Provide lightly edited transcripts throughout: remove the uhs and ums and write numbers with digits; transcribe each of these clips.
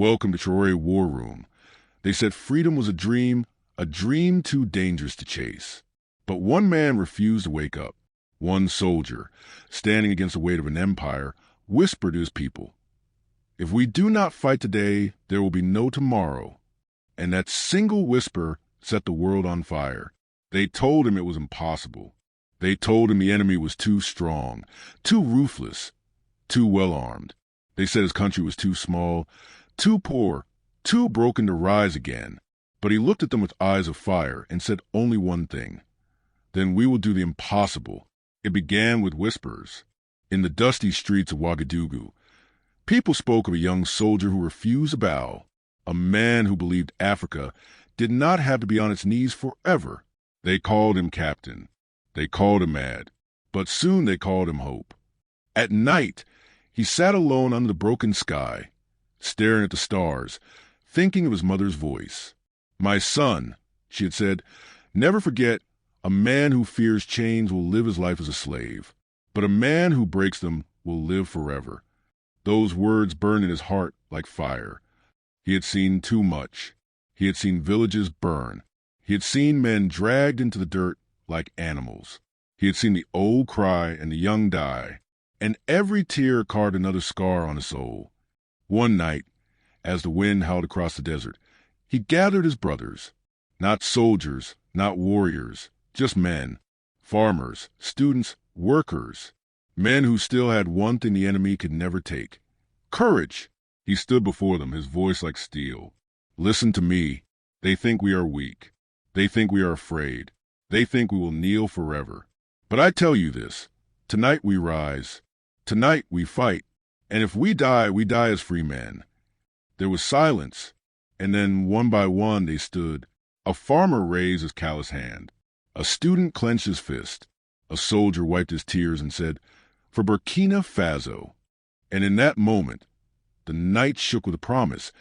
Welcome to Traoré War Room. They said freedom was a dream too dangerous to chase. But one man refused to wake up. One soldier, standing against the weight of an empire, whispered to his people, "If we do not fight today, there will be no tomorrow." And that single whisper set the world on fire. They told him it was impossible. They told him the enemy was too strong, too ruthless, too well-armed. They said his country was too small, too poor, too broken to rise again. But he looked at them with eyes of fire and said only one thing: "Then we will do the impossible." It began with whispers. In the dusty streets of Ouagadougou, people spoke of a young soldier who refused to bow, a man who believed Africa did not have to be on its knees forever. They called him captain. They called him mad. But soon they called him hope. At night, he sat alone under the broken sky, staring at the stars, thinking of his mother's voice. "My son," she had said, "never forget, a man who fears chains will live his life as a slave, but a man who breaks them will live forever." Those words burned in his heart like fire. He had seen too much. He had seen villages burn. He had seen men dragged into the dirt like animals. He had seen the old cry and the young die, and every tear carved another scar on his soul. One night, as the wind howled across the desert, he gathered his brothers, not soldiers, not warriors, just men, farmers, students, workers, men who still had one thing the enemy could never take: courage. He stood before them, his voice like steel. "Listen to me. They think we are weak. They think we are afraid. They think we will kneel forever. But I tell you this: tonight we rise. Tonight we fight. And if we die as free men." There was silence, and then one by one they stood. A farmer raised his callous hand. A student clenched his fist. A soldier wiped his tears and said, "For Burkina Faso." And in that moment, the night shook with a promise: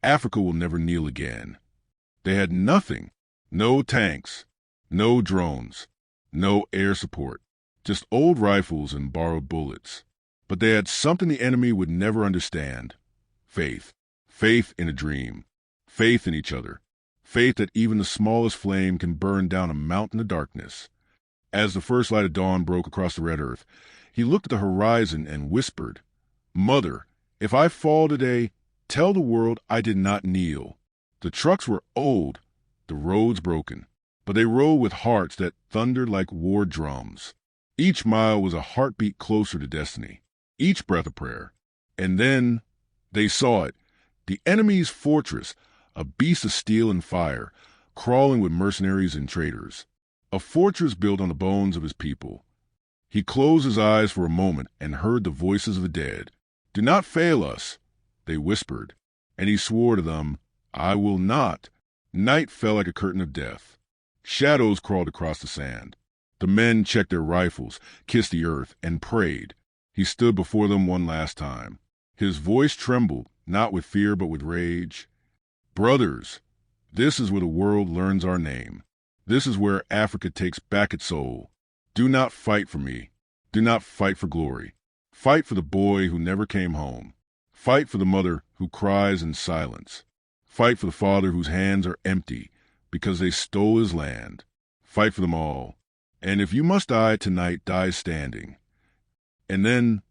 Africa will never kneel again. They had nothing: no tanks, no drones, no air support, just old rifles and borrowed bullets. But they had something the enemy would never understand: faith. Faith in a dream. Faith in each other. Faith that even the smallest flame can burn down a mountain of darkness. As the first light of dawn broke across the red earth, he looked at the horizon and whispered, "Mother, if I fall today, tell the world I did not kneel." The trucks were old, the roads broken, but they rode with hearts that thundered like war drums. Each mile was a heartbeat closer to destiny, each breath a prayer. And then they saw it, the enemy's fortress, a beast of steel and fire, crawling with mercenaries and traitors. A fortress built on the bones of his people. He closed his eyes for a moment and heard the voices of the dead. "Do not fail us," they whispered. And he swore to them, "I will not." Night fell like a curtain of death. Shadows crawled across the sand. The men checked their rifles, kissed the earth, and prayed. He stood before them one last time. His voice trembled, not with fear but with rage. "Brothers, this is where the world learns our name. This is where Africa takes back its soul. Do not fight for me. Do not fight for glory. Fight for the boy who never came home. Fight for the mother who cries in silence. Fight for the father whose hands are empty because they stole his land. Fight for them all. And if you must die tonight, die standing." And then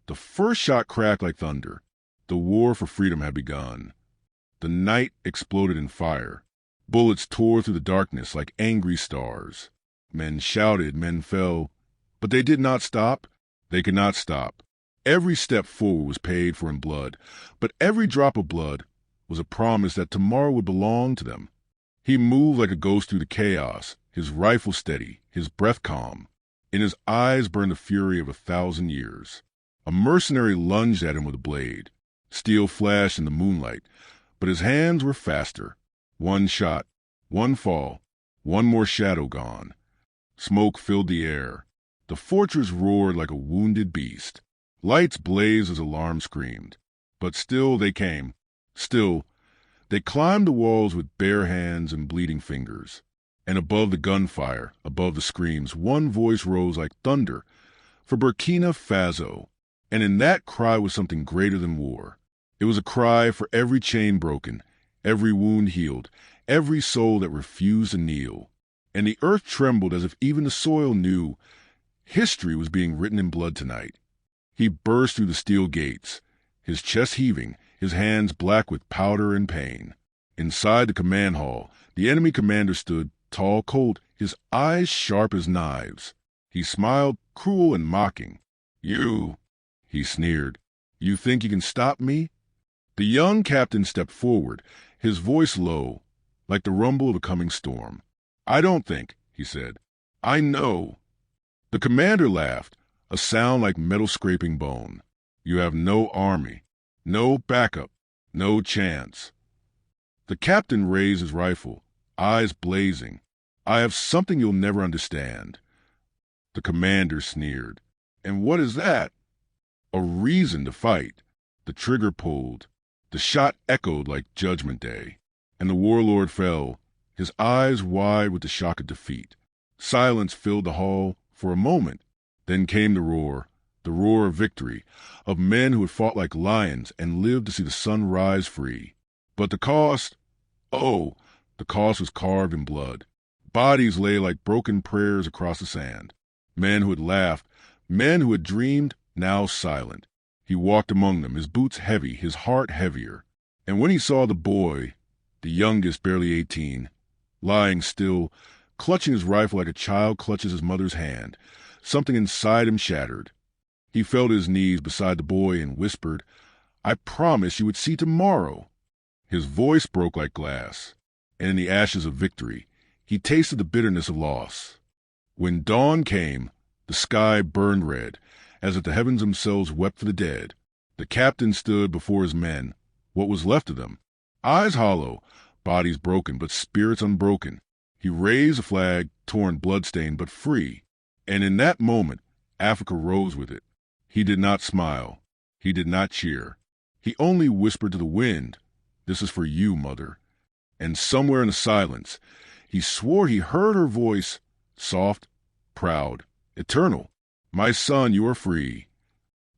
the first shot cracked like thunder. The war for freedom had begun. The night exploded in fire. Bullets tore through the darkness like angry stars. Men shouted, men fell, but they did not stop. They could not stop. Every step forward was paid for in blood, but every drop of blood was a promise that tomorrow would belong to them. He moved like a ghost through the chaos, his rifle steady, his breath calm. In his eyes burned the fury of 1,000 years. A mercenary lunged at him with a blade. Steel flashed in the moonlight, but his hands were faster. One shot, one fall, one more shadow gone. Smoke filled the air. The fortress roared like a wounded beast. Lights blazed as alarm screamed. But still they came. Still, they climbed the walls with bare hands and bleeding fingers. And above the gunfire, above the screams, one voice rose like thunder: "For Burkina Faso." And in that cry was something greater than war. It was a cry for every chain broken, every wound healed, every soul that refused to kneel. And the earth trembled as if even the soil knew history was being written in blood tonight. He burst through the steel gates, his chest heaving, his hands black with powder and pain. Inside the command hall, the enemy commander stood, tall, cold, his eyes sharp as knives. He smiled, cruel and mocking. "You," he sneered, "you think you can stop me?" The young captain stepped forward, his voice low, like the rumble of a coming storm. "I don't think," he said. "I know." The commander laughed, a sound like metal scraping bone. "You have no army, no backup, no chance." The captain raised his rifle, eyes blazing. "I have something you'll never understand." The commander sneered. "And what is that?" "A reason to fight." The trigger pulled. The shot echoed like Judgment Day, and the warlord fell, his eyes wide with the shock of defeat. Silence filled the hall for a moment. Then came the roar of victory, of men who had fought like lions and lived to see the sun rise free. But the cost, oh, the cost was carved in blood. Bodies lay like broken prayers across the sand. Men who had laughed, men who had dreamed, now silent. He walked among them, his boots heavy, his heart heavier. And when he saw the boy, the youngest barely 18, lying still, clutching his rifle like a child clutches his mother's hand, something inside him shattered. He fell to his knees beside the boy and whispered, "I promised you would see tomorrow." His voice broke like glass, and in the ashes of victory, he tasted the bitterness of loss. When dawn came, the sky burned red, as if the heavens themselves wept for the dead. The captain stood before his men, what was left of them, eyes hollow, bodies broken, but spirits unbroken. He raised a flag, torn, bloodstained, but free. And in that moment, Africa rose with it. He did not smile. He did not cheer. He only whispered to the wind, "This is for you, mother." And somewhere in the silence, he swore he heard her voice, soft, proud, eternal. "My son, you are free."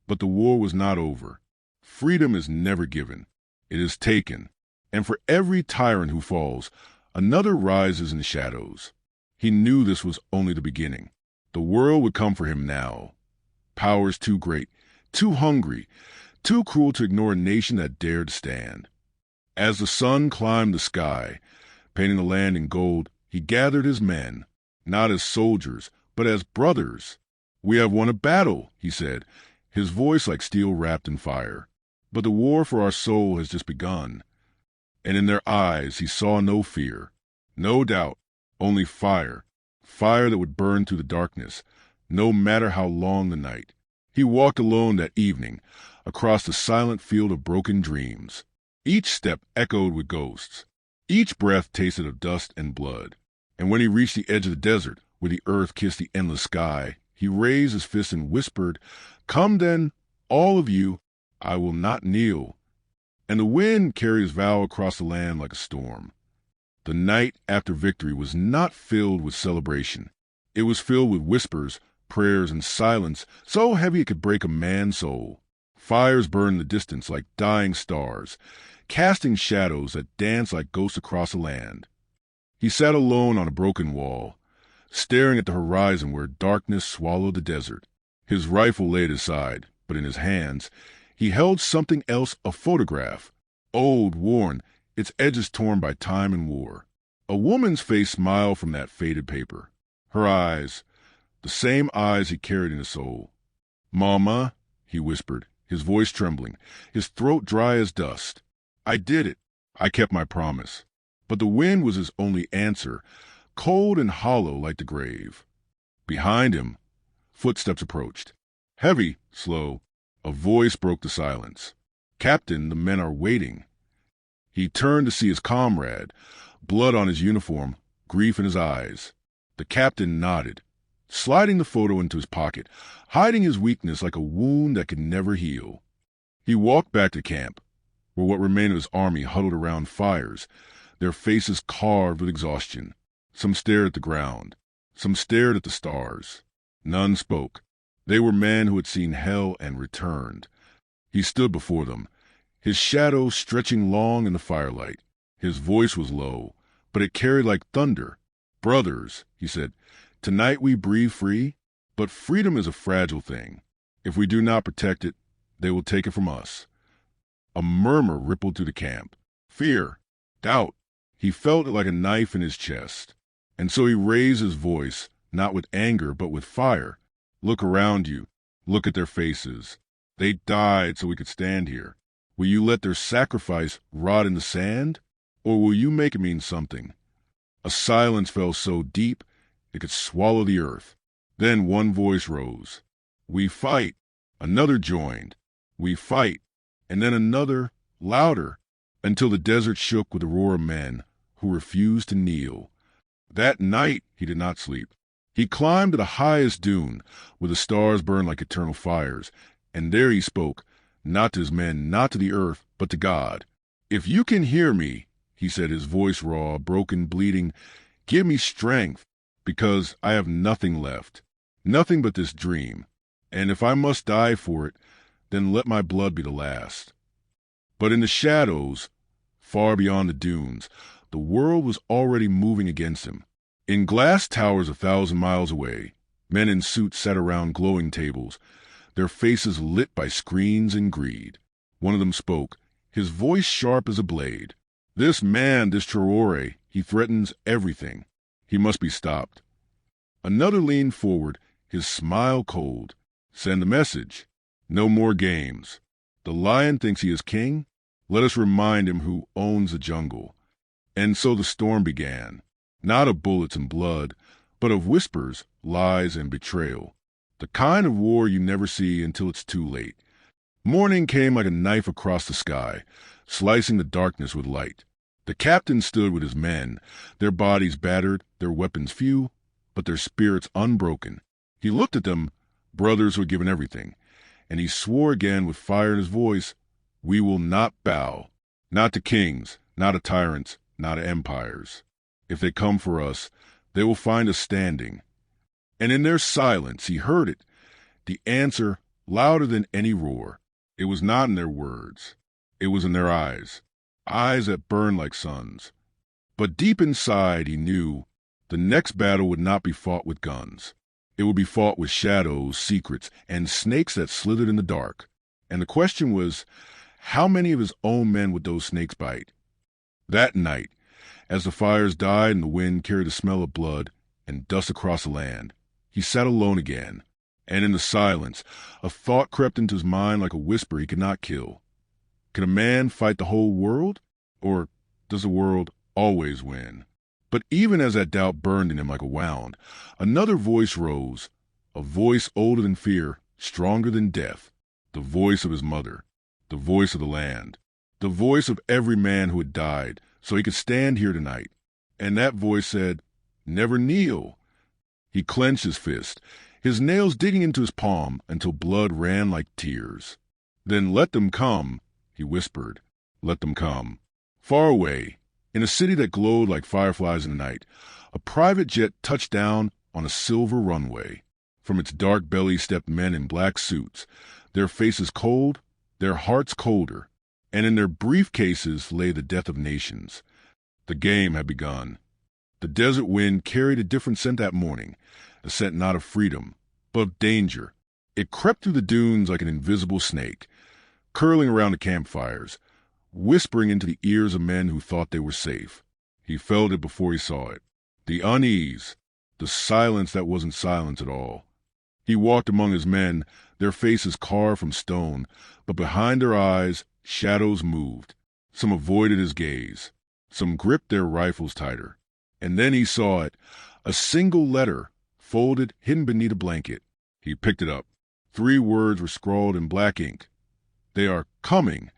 But the war was not over. Freedom is never given. It is taken. And for every tyrant who falls, another rises in the shadows. He knew this was only the beginning. The world would come for him now. Powers too great, too hungry, too cruel to ignore a nation that dared to stand. As the sun climbed the sky, painting the land in gold, he gathered his men, not as soldiers, but as brothers. "We have won a battle," he said, his voice like steel wrapped in fire. "But the war for our soul has just begun." And in their eyes he saw no fear, no doubt, only fire, fire that would burn through the darkness, no matter how long the night. He walked alone that evening, across the silent field of broken dreams. Each step echoed with ghosts. Each breath tasted of dust and blood. And when he reached the edge of the desert, where the earth kissed the endless sky, he raised his fist and whispered, "Come then, all of you, I will not kneel." And the wind carried his vow across the land like a storm. The night after victory was not filled with celebration. It was filled with whispers, prayers, and silence so heavy it could break a man's soul. Fires burned in the distance like dying stars, casting shadows that danced like ghosts across the land. He sat alone on a broken wall, staring at the horizon where darkness swallowed the desert. His rifle lay at his side, but in his hands he held something else, a photograph, old, worn, its edges torn by time and war. A woman's face smiled from that faded paper. Her eyes, the same eyes he carried in his soul. "Mama," he whispered, his voice trembling, his throat dry as dust. "I did it. I kept my promise." But the wind was his only answer, cold and hollow like the grave. Behind him, footsteps approached. Heavy, slow, a voice broke the silence. "Captain, the men are waiting." He turned to see his comrade, blood on his uniform, grief in his eyes. The captain nodded, sliding the photo into his pocket, hiding his weakness like a wound that could never heal. He walked back to camp, where what remained of his army huddled around fires, their faces carved with exhaustion. Some stared at the ground. Some stared at the stars. None spoke. They were men who had seen hell and returned. He stood before them, his shadow stretching long in the firelight. His voice was low, but it carried like thunder. "Brothers," he said, "tonight we breathe free, but freedom is a fragile thing. If we do not protect it, they will take it from us." A murmur rippled through the camp. Fear, doubt. He felt it like a knife in his chest. And so he raised his voice, not with anger, but with fire. "Look around you. Look at their faces. They died so we could stand here. Will you let their sacrifice rot in the sand? Or will you make it mean something?" A silence fell so deep it could swallow the earth. Then one voice rose. "We fight." Another joined. "We fight." And then another, louder, until the desert shook with the roar of men who refused to kneel. That night he did not sleep. He climbed to the highest dune, where the stars burned like eternal fires, and there he spoke, not to his men, not to the earth, but to God. "If you can hear me," he said, his voice raw, broken, bleeding, "give me strength, because I have nothing left, nothing but this dream. And if I must die for it, then let my blood be the last." But in the shadows, far beyond the dunes, the world was already moving against him. In glass towers 1,000 miles away, men in suits sat around glowing tables, their faces lit by screens and greed. One of them spoke, his voice sharp as a blade. "This man, this Traoré, he threatens everything. He must be stopped." Another leaned forward, his smile cold. "Send a message. No more games. The lion thinks he is king. Let us remind him who owns the jungle." And so the storm began, not of bullets and blood, but of whispers, lies, and betrayal. The kind of war you never see until it's too late. Morning came like a knife across the sky, slicing the darkness with light. The captain stood with his men, their bodies battered, their weapons few, but their spirits unbroken. He looked at them, brothers who had given everything, and he swore again with fire in his voice, "We will not bow, not to kings, not to tyrants, not to empires. If they come for us, they will find us standing." And in their silence he heard it, the answer louder than any roar. It was not in their words. It was in their eyes, eyes that burned like suns. But deep inside he knew the next battle would not be fought with guns. It would be fought with shadows, secrets, and snakes that slithered in the dark. And the question was, how many of his own men would those snakes bite? That night, as the fires died and the wind carried the smell of blood and dust across the land, he sat alone again, and in the silence, a thought crept into his mind like a whisper he could not kill. Can a man fight the whole world? Or does the world always win? But even as that doubt burned in him like a wound, another voice rose, a voice older than fear, stronger than death, the voice of his mother, the voice of the land, the voice of every man who had died so he could stand here tonight. And that voice said, "Never kneel." He clenched his fist, his nails digging into his palm until blood ran like tears. "Then let them come," he whispered. "Let them come." Far away, in a city that glowed like fireflies in the night, a private jet touched down on a silver runway. From its dark belly stepped men in black suits, their faces cold, their hearts colder, and in their briefcases lay the death of nations. The game had begun. The desert wind carried a different scent that morning, a scent not of freedom, but of danger. It crept through the dunes like an invisible snake, curling around the campfires, whispering into the ears of men who thought they were safe. He felt it before he saw it. The unease, the silence that wasn't silence at all. He walked among his men, their faces carved from stone, but behind their eyes, shadows moved. Some avoided his gaze. Some gripped their rifles tighter. And then he saw it, a single letter, folded, hidden beneath a blanket. He picked it up. 3 words were scrawled in black ink. "They are coming."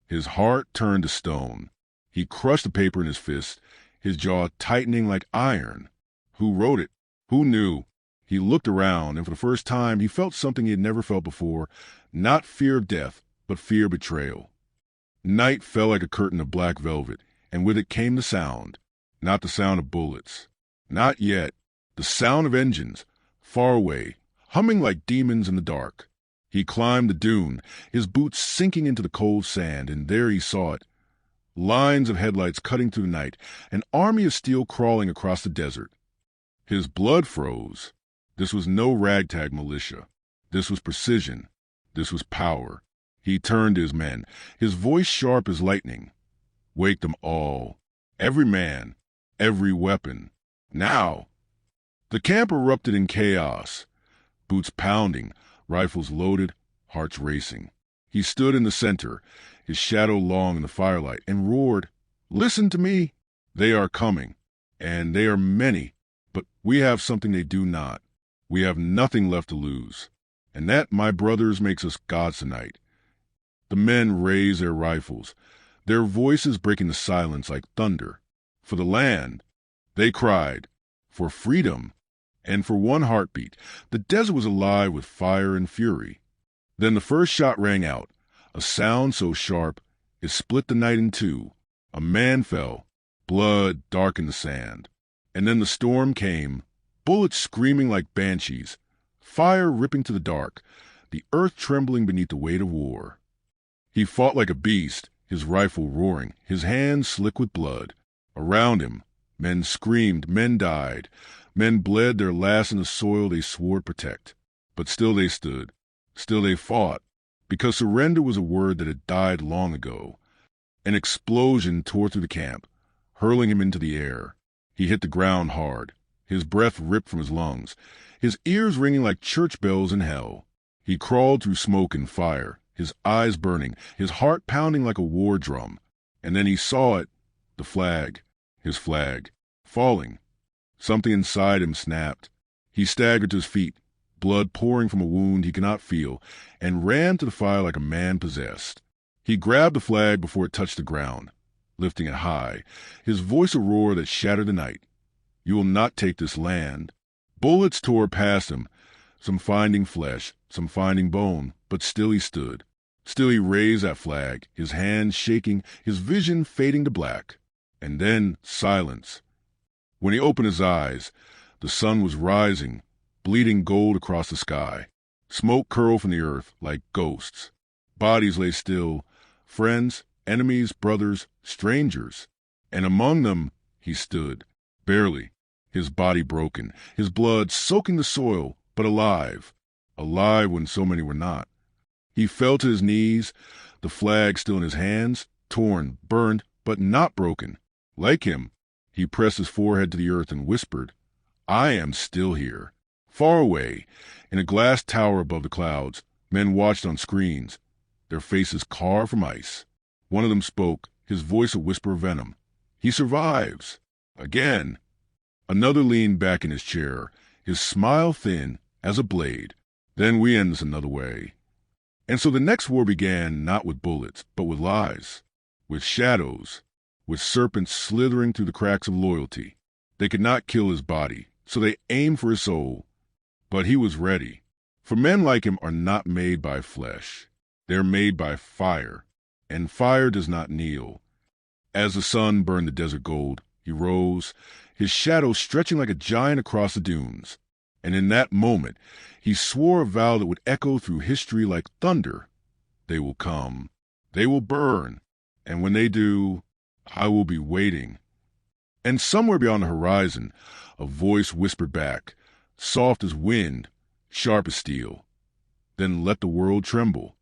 His heart turned to stone. He crushed the paper in his fist, his jaw tightening like iron. Who wrote it? Who knew? He looked around, and for the first time he felt something he had never felt before, not fear of death, but fear of betrayal. Night fell like a curtain of black velvet, and with it came the sound. Not the sound of bullets. Not yet. The sound of engines, far away, humming like demons in the dark. He climbed the dune, his boots sinking into the cold sand, and there he saw it. Lines of headlights cutting through the night, an army of steel crawling across the desert. His blood froze. This was no ragtag militia. This was precision. This was power. He turned to his men, his voice sharp as lightning. Wake them all. Every man. Every weapon. Now! The camp erupted in chaos. Boots pounding, rifles loaded, hearts racing. He stood in the center, his shadow long in the firelight, and roared, "Listen to me! They are coming, and they are many, but we have something they do not. We have nothing left to lose. And that, my brothers, makes us gods tonight." The men raised their rifles, their voices breaking the silence like thunder. For the land, they cried. For freedom, and for one heartbeat. The desert was alive with fire and fury. Then the first shot rang out, a sound so sharp it split the night in two. A man fell, blood darkened the sand. And then the storm came, bullets screaming like banshees, fire ripping to the dark, the earth trembling beneath the weight of war. He fought like a beast, his rifle roaring, his hands slick with blood. Around him, men screamed, men died, men bled their last in the soil they swore to protect. But still they stood, still they fought, because surrender was a word that had died long ago. An explosion tore through the camp, hurling him into the air. He hit the ground hard, his breath ripped from his lungs, his ears ringing like church bells in hell. He crawled through smoke and fire, his eyes burning, his heart pounding like a war drum. And then he saw it, the flag, his flag, falling. Something inside him snapped. He staggered to his feet, blood pouring from a wound he could not feel, and ran to the fire like a man possessed. He grabbed the flag before it touched the ground, lifting it high, his voice a roar that shattered the night. "You will not take this land." Bullets tore past him, some finding flesh, some finding bone, but still he stood. Still he raised that flag, his hands shaking, his vision fading to black. And then silence. When he opened his eyes, the sun was rising, bleeding gold across the sky. Smoke curled from the earth like ghosts. Bodies lay still, friends, enemies, brothers, strangers. And among them he stood, barely, his body broken, his blood soaking the soil, but alive. Alive when so many were not. He fell to his knees, the flag still in his hands, torn, burned, but not broken. Like him, he pressed his forehead to the earth and whispered, "I am still here." Far away, in a glass tower above the clouds, men watched on screens, their faces carved from ice. One of them spoke, his voice a whisper of venom. "He survives." Again. Another leaned back in his chair, his smile thin as a blade. "Then we end this another way." And so the next war began not with bullets, but with lies, with shadows, with serpents slithering through the cracks of loyalty. They could not kill his body, so they aimed for his soul. But he was ready. For men like him are not made by flesh. They're made by fire, and fire does not kneel. As the sun burned the desert gold, he rose, his shadow stretching like a giant across the dunes. And in that moment, he swore a vow that would echo through history like thunder. They will come. They will burn. And when they do, I will be waiting. And somewhere beyond the horizon, a voice whispered back, soft as wind, sharp as steel. Then let the world tremble.